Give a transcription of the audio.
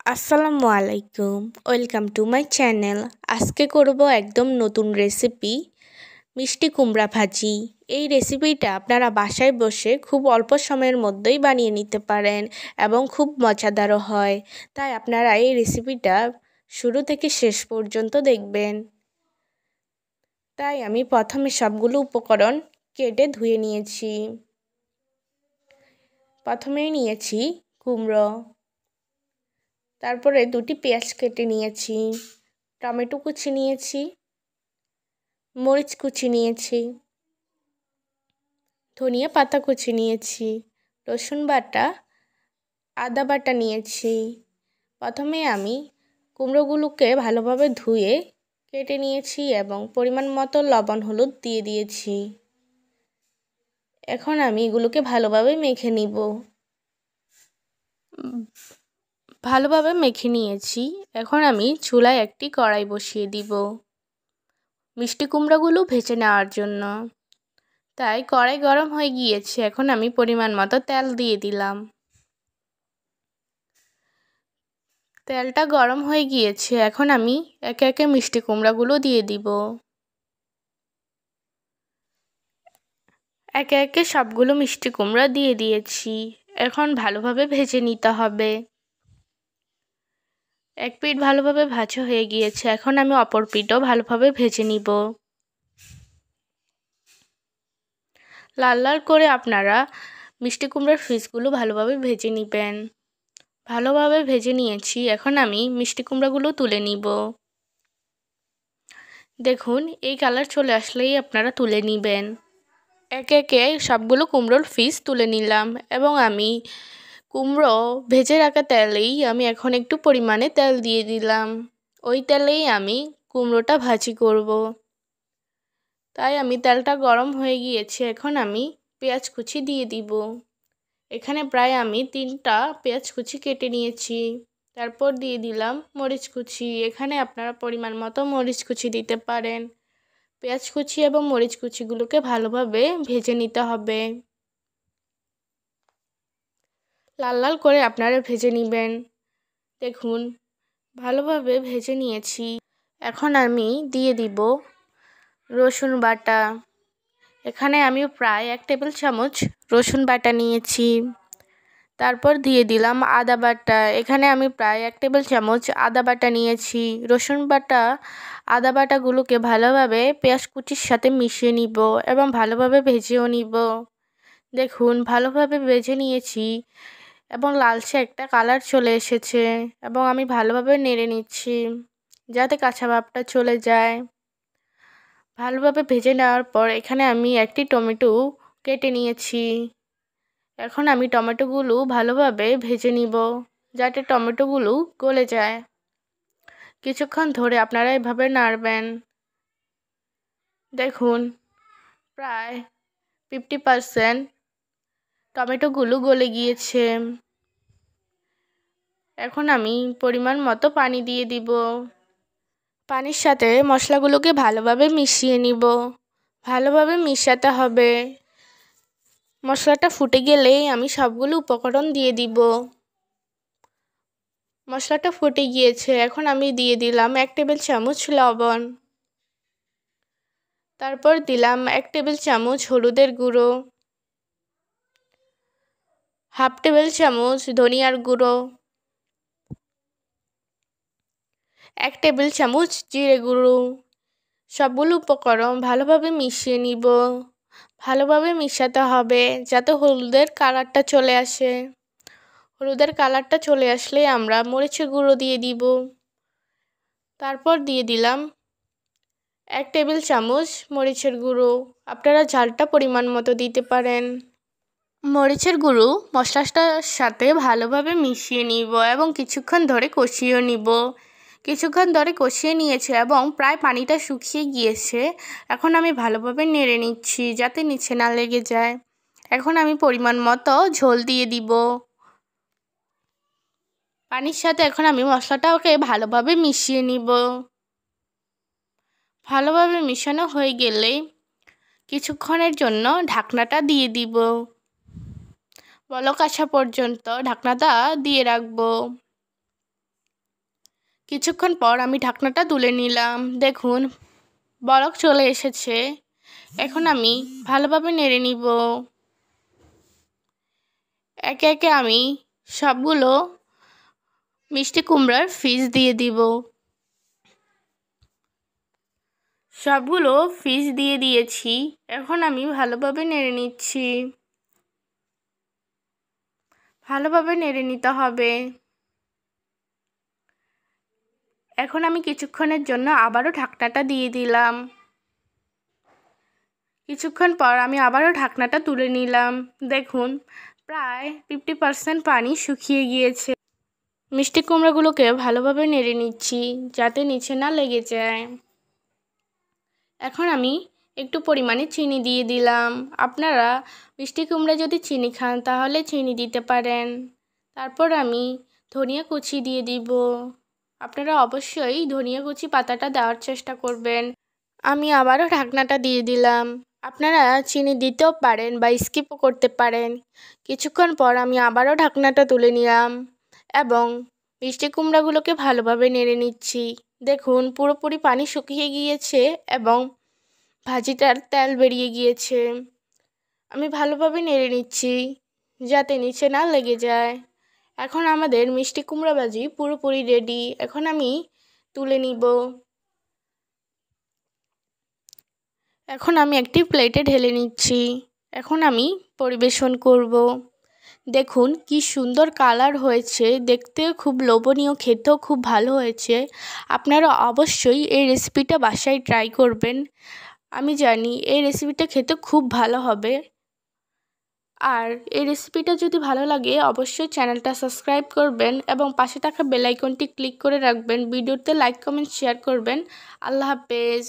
আসসালামু আলাইকুম, welcome to my channel. আজকে করব একদম নতুন রেসিপি, মিষ্টি কুমড়া ভাজি। এই রেসিপিটা আপনারা বাসায় বসে খুব অল্প সময়ের মধ্যেই বানিয়ে নিতে পারেন এবং খুব মজাদারও হয়। তাই আপনারা এই রেসিপিটা শুরু থেকে শেষ পর্যন্ত দেখবেন। তাই আমি প্রথমে সবগুলো উপকরণ কেটে ধুয়ে নিয়েছি। প্রথমেই নিয়েছি কুমড়ো, তারপরে দুটি পেঁয়াজ কেটে নিয়েছি, টমেটো কুচি নিয়েছি, মরিচ কুচি নিয়েছি, ধনিয়া পাতা কুচি নিয়েছি, রসুন বাটা, আদা বাটা নিয়েছি। প্রথমে আমি কুমড়োগুলোকে ভালোভাবে ধুয়ে কেটে নিয়েছি এবং পরিমাণ মতো লবণ হলুদ দিয়ে দিয়েছি। এখন আমি এগুলোকে ভালোভাবে মেখে নিব। ভালোভাবে মেখে নিয়েছি। এখন আমি চুলায় একটি কড়াই বসিয়ে দিব মিষ্টি কুমড়াগুলো ভেজে নেওয়ার জন্য। তাই কড়াই গরম হয়ে গিয়েছে। এখন আমি পরিমাণ মতো তেল দিয়ে দিলাম। তেলটা গরম হয়ে গিয়েছে। এখন আমি একে একে মিষ্টি কুমড়াগুলো দিয়ে দিব। একে একে সবগুলো মিষ্টি কুমড়া দিয়ে দিয়েছি। এখন ভালোভাবে ভেজে নিতে হবে। এক পিঠ ভালোভাবে ভাজা হয়ে গিয়েছে। এখন আমি অপর পিঠও ভালোভাবে ভেজে নিব। লাল লাল করে আপনারা মিষ্টি কুমড়ার পিসগুলো ভালোভাবে ভেজে নেবেন। ভালোভাবে ভেজে নিয়েছি। এখন আমি মিষ্টি কুমড়াগুলো তুলে নিব। দেখুন, এই কালার চলে আসলেই আপনারা তুলে নেবেন। একে একে সবগুলো কুমড়োর পিস তুলে নিলাম এবং আমি কুমড়ো ভেজে রাখা তেলেই আমি এখন একটু পরিমাণে তেল দিয়ে দিলাম। ওই তেলেই আমি কুমড়োটা ভাজি করব। তাই আমি তেলটা গরম হয়ে গিয়েছে। এখন আমি পেঁয়াজ কুচি দিয়ে দিব। এখানে প্রায় আমি 3টা পেঁয়াজ কুচি কেটে নিয়েছি। তারপর দিয়ে দিলাম মরিচ কুচি। এখানে আপনারা পরিমাণ মতো মরিচ কুচি দিতে পারেন। পেঁয়াজ কুচি এবং মরিচ কুচিগুলোকে ভালোভাবে ভেজে নিতে হবে। লাল লাল করে আপনারা ভেজে নেবেন। দেখুন, ভালোভাবে ভেজে নিয়েছি। এখন আমি দিয়ে দিব রসুন বাটা। এখানে আমি প্রায় 1 টেবিল চামচ রসুন বাটা নিয়েছি। তারপর দিয়ে দিলাম আদা বাটা। এখানে আমি প্রায় 1 টেবিল চামচ আদা বাটা নিয়েছি। রসুন বাটা, আদা বাটাগুলোকে ভালোভাবে পেঁয়াজ কুচির সাথে মিশিয়ে নিব এবং ভালোভাবে ভেজেও নিব। দেখুন, ভালোভাবে ভেজে নিয়েছি এবং লালচে একটা কালার চলে এসেছে এবং আমি ভালোভাবে নেড়ে নিচ্ছি যাতে কাঁচা ভাবটা চলে যায়। ভালোভাবে ভেজে নেওয়ার পর এখানে আমি একটি টমেটো কেটে নিয়েছি। এখন আমি টমেটোগুলো ভালোভাবে ভেজে নিব যাতে টমেটোগুলো গলে যায়। কিছুক্ষণ ধরে আপনারা এভাবে নাড়বেন। দেখুন, প্রায় 50% টমেটোগুলো গলে গিয়েছে। এখন আমি পরিমাণ মতো পানি দিয়ে দিব। পানির সাথে মশলাগুলোকে ভালোভাবে মিশিয়ে নিব। ভালোভাবে মিশাতে হবে। মশলাটা ফুটে গেলেই আমি সবগুলো উপকরণ দিয়ে দিব। মশলাটা ফুটে গিয়েছে। এখন আমি দিয়ে দিলাম 1 টেবিল চামচ লবণ। তারপর দিলাম 1 টেবিল চামচ হলুদের গুঁড়ো, 1/2 টেবিল চামচ ধনিয়ার গুঁড়ো, 1 টেবিল চামচ জিরে গুঁড়ো। সবগুলো উপকরণ ভালোভাবে মিশিয়ে নিব। ভালোভাবে মিশাতে হবে যাতে হলুদের কালারটা চলে আসে। হলুদের কালারটা চলে আসলে আমরা মরিচের গুঁড়ো দিয়ে দিব। তারপর দিয়ে দিলাম 1 টেবিল চামচ মরিচের গুঁড়ো। আপনারা ঝালটা পরিমাণ মতো দিতে পারেন। মরিচের গুঁড়ো মশলাটার সাথে ভালোভাবে মিশিয়ে নিব এবং কিছুক্ষণ ধরে কষিয়ে নিব। কিছুক্ষণ ধরে কষিয়ে নিয়েছে এবং প্রায় পানিটা শুকিয়ে গিয়েছে। এখন আমি ভালোভাবে নেড়ে নিচ্ছি যাতে নিচে না লেগে যায়। এখন আমি পরিমাণ মতো ঝোল দিয়ে দিব। পানির সাথে এখন আমি মশলাটাকে ভালোভাবে মিশিয়ে নিব। ভালোভাবে মিশানো হয়ে গেলে কিছুক্ষণের জন্য ঢাকনাটা দিয়ে দিব। বলক আসা পর্যন্ত ঢাকনাটা দিয়ে রাখবো। কিছুক্ষণ পর আমি ঢাকনাটা তুলে নিলাম। দেখুন বলক চলে এসেছে। এখন আমি ভালোভাবে নেড়ে নিব। একে একে আমি সবগুলো মিষ্টি কুমড়ার ফিশ দিয়ে দিব। সবগুলো ফিশ দিয়ে দিয়েছি। এখন আমি ভালোভাবে নেড়ে নিচ্ছি। ভালোভাবে নেড়ে নিতে হবে। এখন আমি কিছুক্ষণের জন্য আবারও ঢাকনাটা দিয়ে দিলাম। কিছুক্ষণ পর আমি আবারও ঢাকনাটা তুলে নিলাম। দেখুন প্রায় 50% পানি শুকিয়ে গিয়েছে। মিষ্টি কুমড়াগুলোকে ভালোভাবে নেড়ে নিচ্ছি যাতে নিচে না লেগে যায়। এখন আমি একটু পরিমাণে চিনি দিয়ে দিলাম। আপনারা মিষ্টি কুমড়া যদি চিনি খান তাহলে চিনি দিতে পারেন। তারপর আমি ধনিয়া কুচি দিয়ে দিব। আপনারা অবশ্যই ধনিয়া কুচি পাতাটা দেওয়ার চেষ্টা করবেন। আমি আবারও ঢাকনাটা দিয়ে দিলাম। আপনারা চিনি দিতেও পারেন বা স্কিপও করতে পারেন। কিছুক্ষণ পর আমি আবারও ঢাকনাটা তুলে নিলাম এবং মিষ্টি কুমড়াগুলোকে ভালোভাবে নেড়ে নিচ্ছি। দেখুন পুরোপুরি পানি শুকিয়ে গিয়েছে এবং ভাজিটার তেল বেরিয়ে গিয়েছে। আমি ভালোভাবে নেড়ে নিচ্ছি যাতে নিচে না লেগে যায়। এখন আমাদের মিষ্টি কুমড়া ভাজি পুরোপুরি রেডি। এখন আমি তুলে নিব। এখন আমি একটি প্লেটে ঢেলে নিচ্ছি। এখন আমি পরিবেশন করব। দেখুন কি সুন্দর কালার হয়েছে, দেখতেও খুব লোভনীয়, খেতেও খুব ভালো হয়েছে। আপনারা অবশ্যই এই রেসিপিটা বাসায় ট্রাই করবেন। আমি জানি এই রেসিপিটা খেতে খুব ভালো হবে। আর এই রেসিপিটা যদি ভালো লাগে অবশ্যই চ্যানেলটা সাবস্ক্রাইব করবেন এবং পাশে থাকা বেল আইকনটি ক্লিক করে রাখবেন। ভিডিওতে লাইক কমেন্ট শেয়ার করবেন। আল্লাহ হাফেজ।